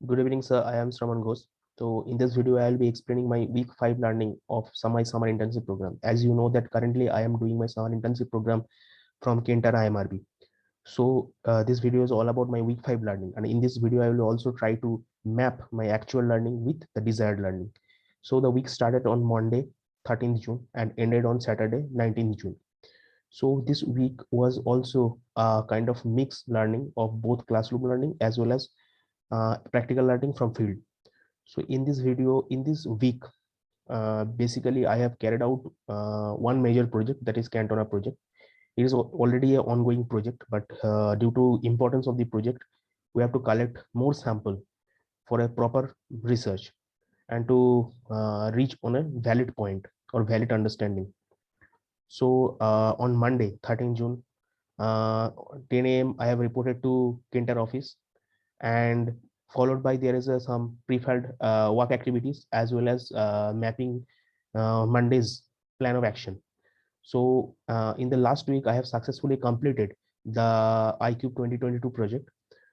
Good evening, sir. I am Shraman Ghosh. So in this video, I will be explaining my week 5 learning of summer internship program. As you know that currently I am doing my summer internship program from Kintara IMRB. So this video is all about my week 5 learning. And in this video, I will also try to map my actual learning with the desired learning. So the week started on Monday, 13th June and ended on Saturday, 19th June. So this week was also a kind of mixed learning of both classroom learning as well as practical learning from field. So in this video, in this week, basically I have carried out one major project, that is Cantona project. It is already an ongoing project, but due to importance of the project, we have to collect more sample for a proper research and to reach on a valid point or valid understanding. So on Monday, 13 June, 10 a.m. I have reported to Kinter office, and followed by there is some pre-filled work activities as well as mapping Monday's plan of action. So in the last week, I have successfully completed the iCube 2022 project.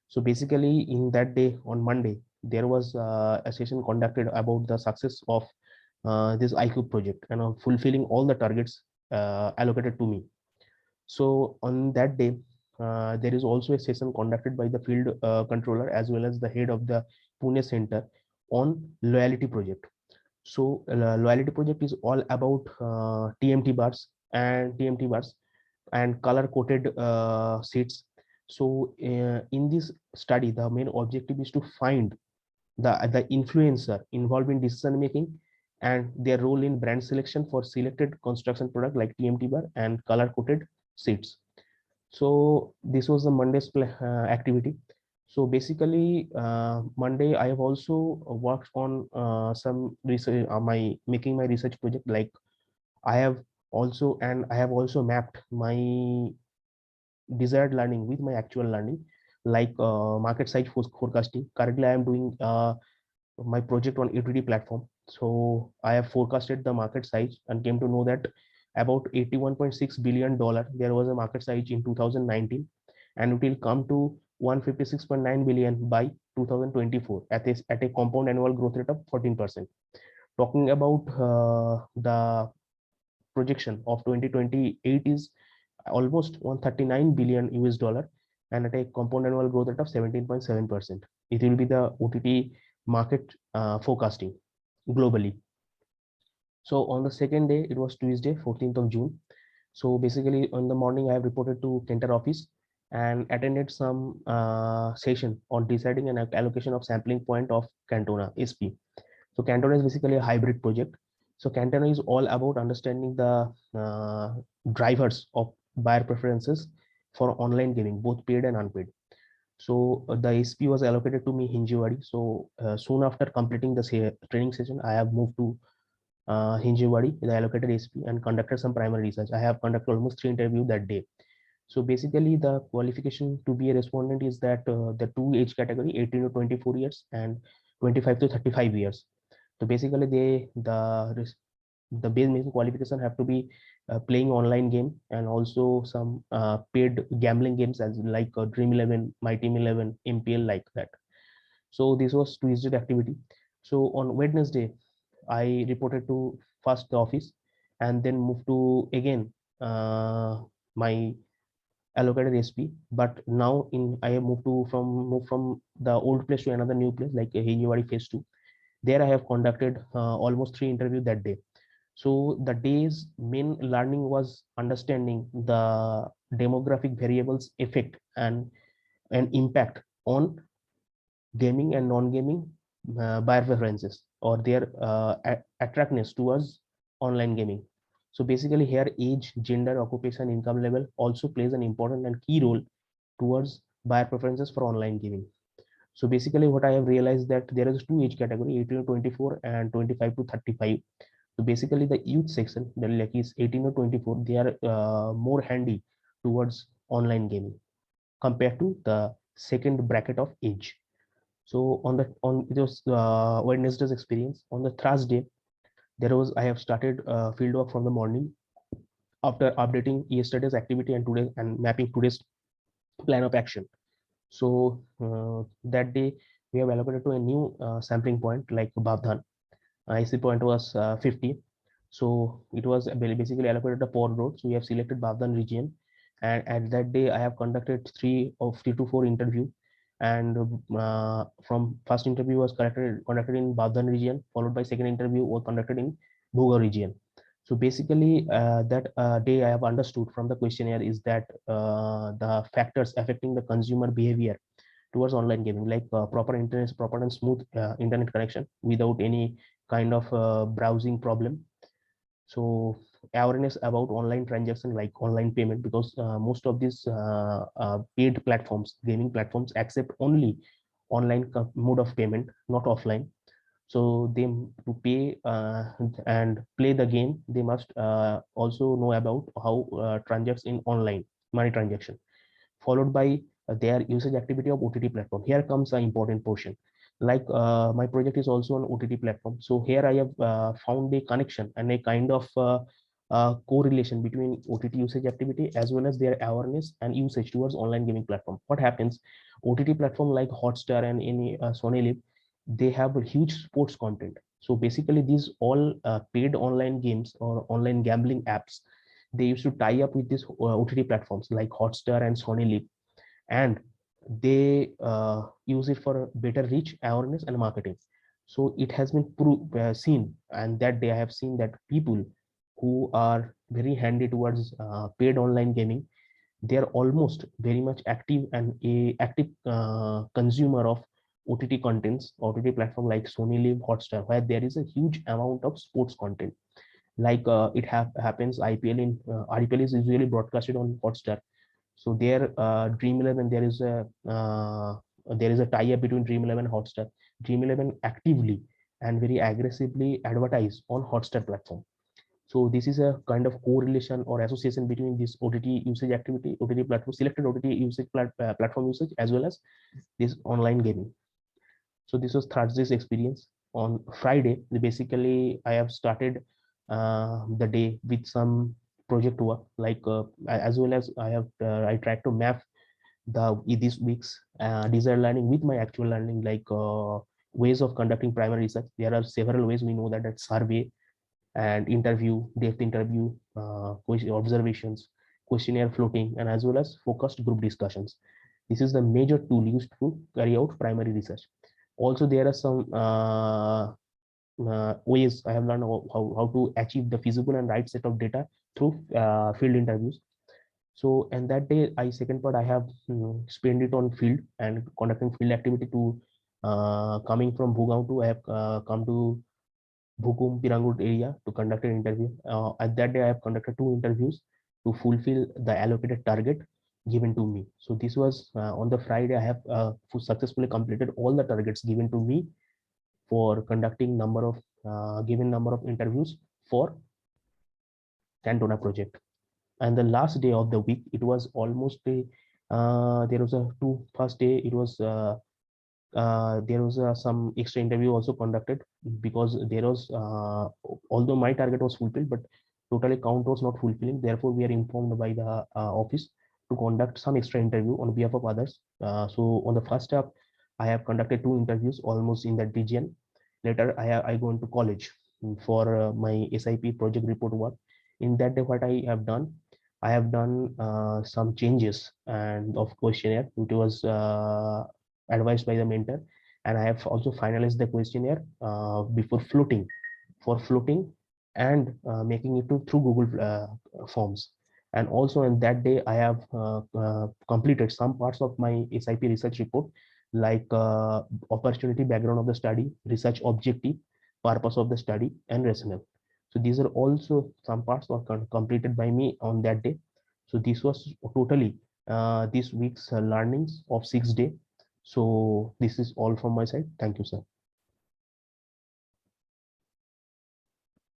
So basically in that day on Monday, there was a session conducted about the success of this iCube project and fulfilling all the targets allocated to me. So on that day, there is also a session conducted by the field controller as well as the head of the Pune center on loyalty project. So loyalty project is all about TMT bars and color coded seats. So in this study, the main objective is to find the influencer involved in decision making and their role in brand selection for selected construction product like TMT bar and color coded seats. So this was the Monday's activity. So basically, Monday I have also worked on some research, my making my research project. Like I have also mapped my desired learning with my actual learning, like market size forecasting. Currently, I am doing my project on utility platform. So I have forecasted the market size and came to know that about $81.6 billion there was a market size in 2019, and it will come to 156.9 billion by 2024 at a compound annual growth rate of 14%. Talking about the projection of 2028 is almost 139 billion US dollar and at a compound annual growth rate of 17.7%. It will be the OTT market forecasting globally. So on the second day, it was Tuesday, 14th of June. So basically on the morning, I have reported to Kenter office and attended some session on deciding an allocation of sampling point of Cantona SP. So Cantona is basically a hybrid project. So Cantona is all about understanding the drivers of buyer preferences for online gaming, both paid and unpaid. So the SP was allocated to me Hinjewadi. So soon after completing the training session, I have moved to Hinjewadi, the allocated SP, and conducted some primary research. I have conducted almost 3 interviews that day. So basically, the qualification to be a respondent is that the two age category, 18 to 24 years and 25 to 35 years. So basically, the base main qualification have to be playing online game and also some paid gambling games as like Dream 11, My Team 11, MPL like that. So this was Tuesday activity. So on Wednesday, I reported to first the office and then moved to again my allocated SP. But now in I have moved from the old place to another new place like Hinjewadi phase 2. There I have conducted almost 3 interviews that day. So the day's main learning was understanding the demographic variables effect and impact on gaming and non-gaming buyer preferences or their attractiveness towards online gaming. So basically here age, gender, occupation, income level also plays an important and key role towards buyer preferences for online gaming. So basically what I have realized that there is two age category, 18 to 24 and 25 to 35. So basically the youth section, the like is 18 to 24, they are more handy towards online gaming compared to the second bracket of age. So on it was Wednesday's experience. On the Thursday, there was I have started field work from the morning after updating yesterday's activity and today and mapping today's plan of action. So that day we have allocated to a new sampling point like Bavdhan. IC point was 50. So it was basically allocated a port road. So we have selected Bavdhan region, and at that day I have conducted three to four interview, and from first interview was conducted in Bavdhan region, followed by second interview was conducted in Bhuga region. So basically, that day I have understood from the questionnaire is that the factors affecting the consumer behavior towards online gaming, like proper and smooth internet connection without any kind of browsing problem. So awareness about online transaction like online payment, because most of these paid platforms, gaming platforms, accept only online mode of payment, not offline. So they, to pay and play the game, they must also know about how transacts in online money transaction, followed by their usage activity of OTT platform. Here comes an important portion. Like my project is also on OTT platform. So here I have found a connection and a kind of correlation between OTT usage activity as well as their awareness and usage towards online gaming platform. What happens? OTT platform like Hotstar and any Sony Live, they have a huge sports content. So basically, these all paid online games or online gambling apps, they used to tie up with these OTT platforms like Hotstar and Sony Live, and they use it for better reach, awareness, and marketing. So it has been seen, and that day I have seen that people who are very handy towards paid online gaming, they are almost very much active and a active consumer of OTT contents, OTT platform like Sony Live, Hotstar, where there is a huge amount of sports content. Like happens IPL in IPL is usually broadcasted on Hotstar. So there, Dream 11, there is a tie-up between Dream 11 and Hotstar. Dream 11 actively and very aggressively advertise on Hotstar platform. So this is a kind of correlation or association between this OTT usage activity, OTT platform, selected OTT usage platform usage, as well as this online gaming. So this was Thursday's experience. On Friday, basically I have started the day with some project work, like as well as I tried to map this week's desired learning with my actual learning, like ways of conducting primary research. There are several ways. We know that survey and interview, depth interview, observations, questionnaire floating, and as well as focused group discussions. This is the major tool used to carry out primary research. Also, there are some ways I have learned how to achieve the feasible and right set of data through field interviews. So, and that day, second part, I have spent it on field and conducting field activity to coming from Bhugaon to I have come to Bhukum Pirangut area to conduct an interview. At that day, I have conducted two interviews to fulfill the allocated target given to me. So this was on the Friday. I have successfully completed all the targets given to me for conducting given number of interviews for Cantona project. And the last day of the week, it was almost a there was a two first day. It was there was some extra interview also conducted, because there was although my target was fulfilled, but totally count was not fulfilling. Therefore, we are informed by the office to conduct some extra interview on behalf of others. So on the first step, I have conducted two interviews almost in that region. Later, I go into college for my SIP project report work. In that day, what I have done some changes and of questionnaire, which was advised by the mentor, and I have also finalized the questionnaire before floating and making it through Google Forms. And also in that day, I have completed some parts of my SIP research report, like opportunity, background of the study, research objective, purpose of the study, and rationale. So these are also some parts were completed by me on that day. So this was totally this week's learnings of 6 day. So this is all from my side. Thank you, sir.